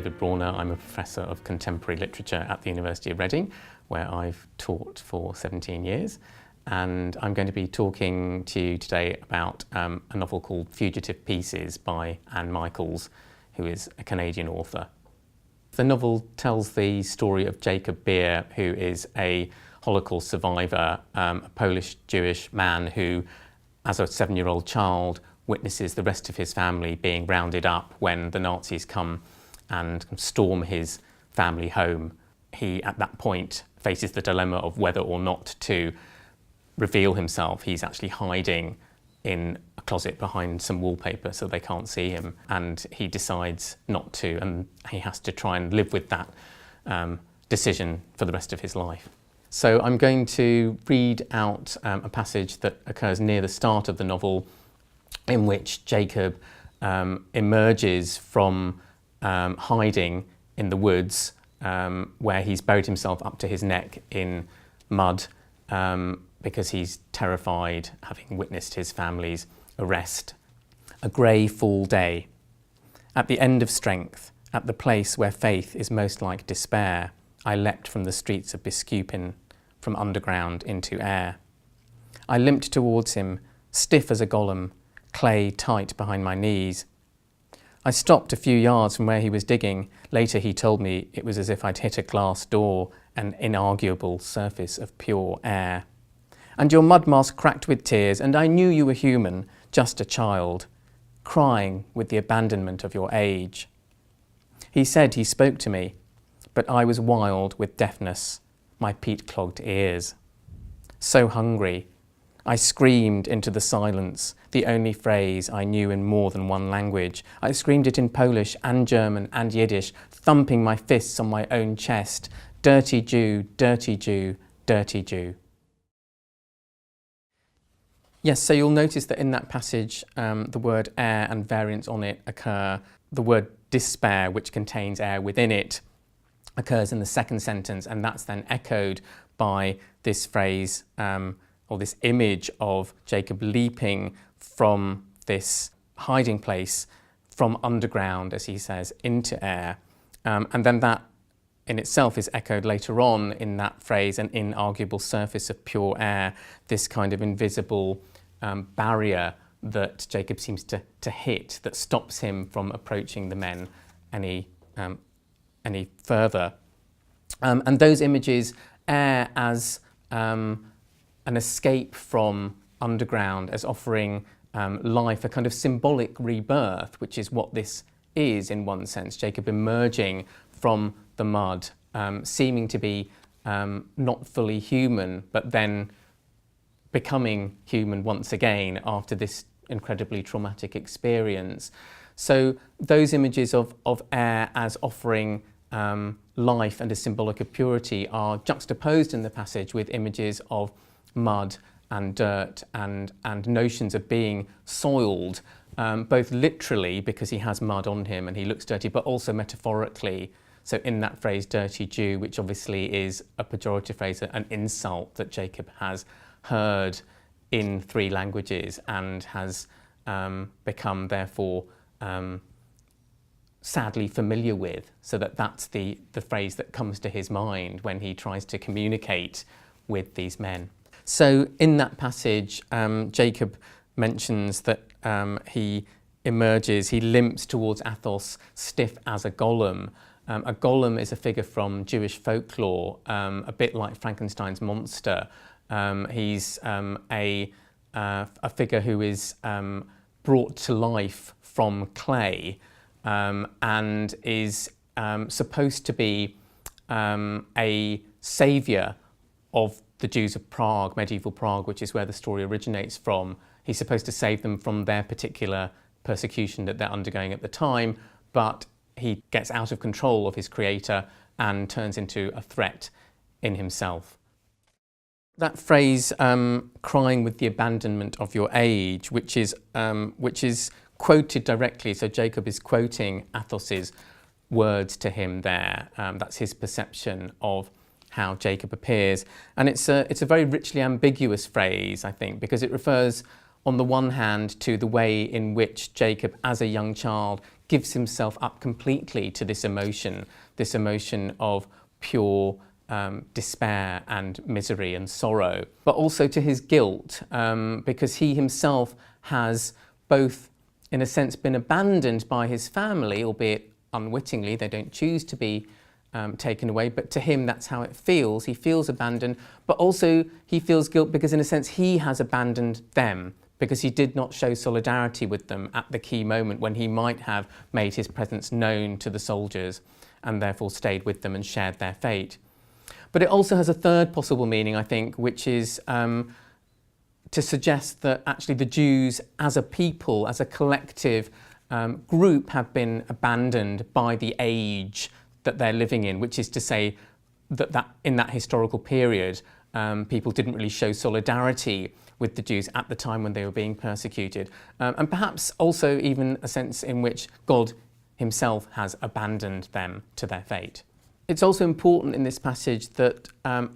David Brawner. I'm a professor of contemporary literature at the University of Reading, where I've taught for 17 years. And I'm going to be talking to you today about a novel called Fugitive Pieces by Anne Michaels, who is a Canadian author. The novel tells the story of Jacob Beer, who is a Holocaust survivor, a Polish Jewish man who, as a 7-year-old child, witnesses the rest of his family being rounded up when the Nazis come and storm his family home. He, at that point, faces the dilemma of whether or not to reveal himself. He's actually hiding in a closet behind some wallpaper so they can't see him, and he decides not to, and he has to try and live with that decision for the rest of his life. So I'm going to read out a passage that occurs near the start of the novel, in which Jacob emerges from hiding in the woods, where he's buried himself up to his neck in mud because he's terrified, having witnessed his family's arrest. A grey fall day. At the end of strength, at the place where faith is most like despair, I leapt from the streets of Biskupin, from underground into air. I limped towards him, stiff as a golem, clay tight behind my knees. I stopped a few yards from where he was digging. Later he told me it was as if I'd hit a glass door, an inarguable surface of pure air. And your mud mask cracked with tears, and I knew you were human, just a child, crying with the abandonment of your age. He said he spoke to me, but I was wild with deafness, my peat-clogged ears. So hungry, I screamed into the silence, the only phrase I knew in more than one language. I screamed it in Polish and German and Yiddish, thumping my fists on my own chest. Dirty Jew, dirty Jew, dirty Jew. Yes, so you'll notice that in that passage, the word air and variants on it occur. The word despair, which contains air within it, occurs in the second sentence, and that's then echoed by this phrase, or this image of Jacob leaping from this hiding place from underground, as he says, into air. And then that in itself is echoed later on in that phrase, an inarguable surface of pure air, this kind of invisible barrier that Jacob seems to hit that stops him from approaching the men any further. And those images, air as an escape from underground, as offering life, a kind of symbolic rebirth, which is what this is in one sense. Jacob emerging from the mud, seeming to be not fully human, but then becoming human once again after this incredibly traumatic experience. So those images of air as offering life and a symbolic of purity are juxtaposed in the passage with images of mud and dirt and notions of being soiled, both literally because he has mud on him and he looks dirty, but also metaphorically. So in that phrase, dirty Jew, which obviously is a pejorative phrase, an insult that Jacob has heard in 3 languages and has become therefore sadly familiar with, so that's the phrase that comes to his mind when he tries to communicate with these men. So in that passage, Jacob mentions that he emerges, he limps towards Athos, stiff as a golem. A golem is a figure from Jewish folklore, a bit like Frankenstein's monster. He's a figure who is brought to life from clay and is supposed to be a saviour of the Jews of Prague, medieval Prague, which is where the story originates from. He's supposed to save them from their particular persecution that they're undergoing at the time, but he gets out of control of his creator and turns into a threat in himself. That phrase, crying with the abandonment of your age, which is quoted directly, so Jacob is quoting Athos's words to him there. That's his perception of how Jacob appears. And it's a very richly ambiguous phrase, I think, because it refers on the one hand to the way in which Jacob as a young child gives himself up completely to this emotion of pure despair and misery and sorrow, but also to his guilt, because he himself has both, in a sense, been abandoned by his family, albeit unwittingly. They don't choose to be taken away, but to him that's how it feels. He feels abandoned, but also he feels guilt because, in a sense, he has abandoned them, because he did not show solidarity with them at the key moment when he might have made his presence known to the soldiers and therefore stayed with them and shared their fate. But it also has a third possible meaning, I think, which is to suggest that actually the Jews as a people, as a collective group, have been abandoned by the age that they're living in, which is to say that in that historical period, people didn't really show solidarity with the Jews at the time when they were being persecuted. And perhaps also even a sense in which God himself has abandoned them to their fate. It's also important in this passage that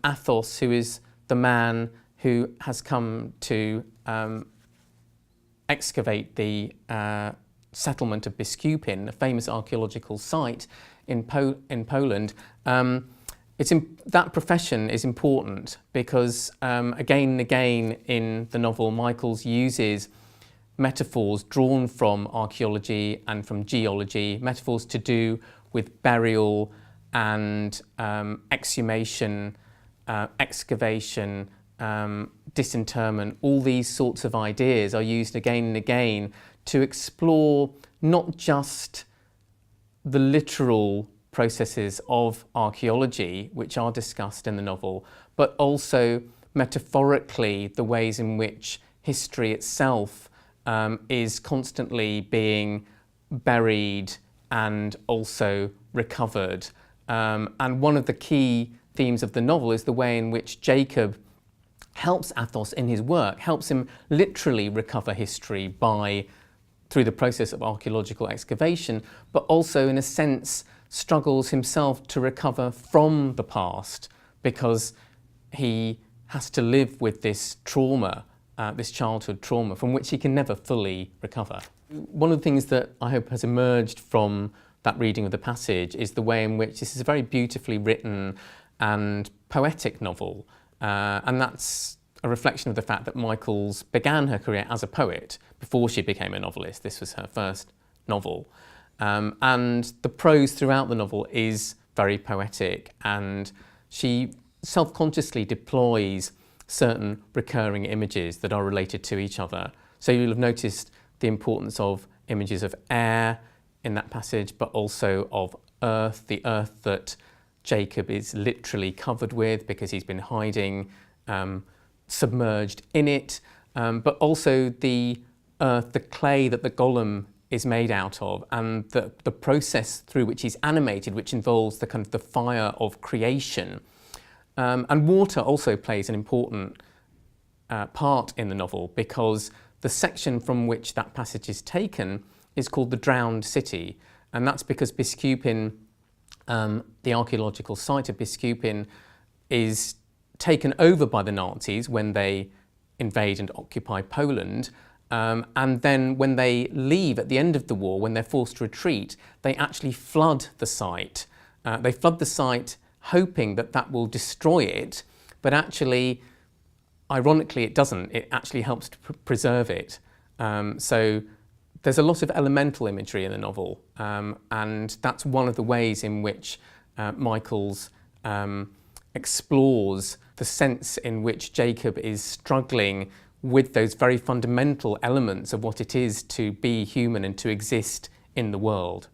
Athos, who is the man who has come to excavate the settlement of Biskupin, a famous archaeological site in Poland, that profession is important because again and again in the novel, Michaels uses metaphors drawn from archaeology and from geology, metaphors to do with burial and exhumation, excavation, disinterment. All these sorts of ideas are used again and again to explore not just the literal processes of archaeology, which are discussed in the novel, but also metaphorically the ways in which history itself is constantly being buried and also recovered. And one of the key themes of the novel is the way in which Jacob helps Athos in his work, helps him literally recover history through the process of archaeological excavation, but also in a sense struggles himself to recover from the past because he has to live with this trauma, this childhood trauma from which he can never fully recover. One of the things that I hope has emerged from that reading of the passage is the way in which this is a very beautifully written and poetic novel, and that's a reflection of the fact that Michaels began her career as a poet before she became a novelist. This was her first novel, and the prose throughout the novel is very poetic, and she self-consciously deploys certain recurring images that are related to each other. So you'll have noticed the importance of images of air in that passage, but also of earth, the earth that Jacob is literally covered with because he's been hiding submerged in it, but also the earth, the clay that the Golem is made out of, and the process through which he's animated, which involves the kind of the fire of creation. And water also plays an important part in the novel because the section from which that passage is taken is called the Drowned City, and that's because Biskupin, the archaeological site of Biskupin, is taken over by the Nazis when they invade and occupy Poland, and then when they leave at the end of the war, when they're forced to retreat, they actually flood the site. They flood the site hoping that that will destroy it, but actually, ironically, it doesn't. It actually helps to preserve it. So there's a lot of elemental imagery in the novel, and that's one of the ways in which Michaels explores the sense in which Jacob is struggling with those very fundamental elements of what it is to be human and to exist in the world.